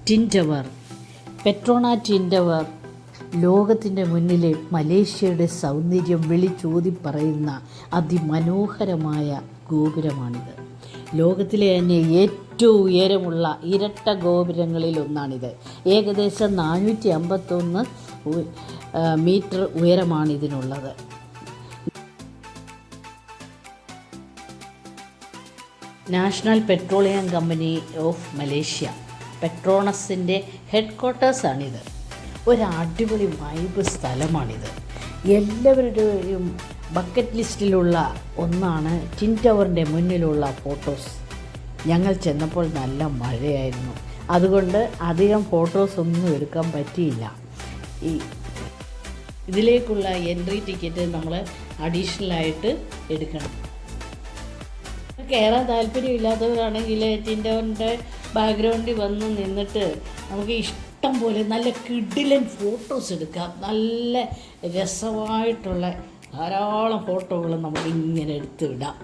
Tin tower. പെട്രോണ tin tower ലോകത്തിൻ്റെ മുന്നിലെ മലേഷ്യയുടെ സൗന്ദര്യം വിളിച്ചോതി പറയുന്ന അതിമനോഹരമായ ഗോപുരമാണിത്. ലോകത്തിലെ തന്നെ ഏറ്റവും ഉയരമുള്ള ഇരട്ട ഗോപുരങ്ങളിൽ ഒന്നാണിത്. ഏകദേശം 451 മീറ്റർ ഉയരമാണിതിനുള്ളത്. National petroleum company of Malaysia പെട്രോണസിൻ്റെ ഹെഡ് ക്വാർട്ടേഴ്സാണിത്. ഒരു അടിപൊളി വൈബ് സ്ഥലമാണിത്. എല്ലാവരുടെയും ബക്കറ്റ് ലിസ്റ്റിലുള്ള ഒന്നാണ് ടിൻ ടവറിൻ്റെ മുന്നിലുള്ള ഫോട്ടോസ്. ഞങ്ങൾ ചെന്നപ്പോൾ നല്ല മഴയായിരുന്നു, അതുകൊണ്ട് അധികം ഫോട്ടോസ് ഒന്നും എടുക്കാൻ പറ്റിയില്ല. ഇതിലേക്കുള്ള എൻട്രി ടിക്കറ്റ് നമ്മൾ അഡീഷണലായിട്ട് എടുക്കണം. കയറാൻ താല്പര്യമില്ലാത്തവരാണെങ്കിൽ ടിൻ ടവറിൻ്റെ ബാക്ക്ഗ്രൗണ്ടിൽ വന്ന് നിന്നിട്ട് നമുക്ക് ഇഷ്ടം പോലെ നല്ല കിടിലൻ ഫോട്ടോസ് എടുക്കാം. നല്ല രസമായിട്ടുള്ള ധാരാളം ഫോട്ടോകൾ നമുക്ക് ഇങ്ങനെ എടുത്ത് വിടാം.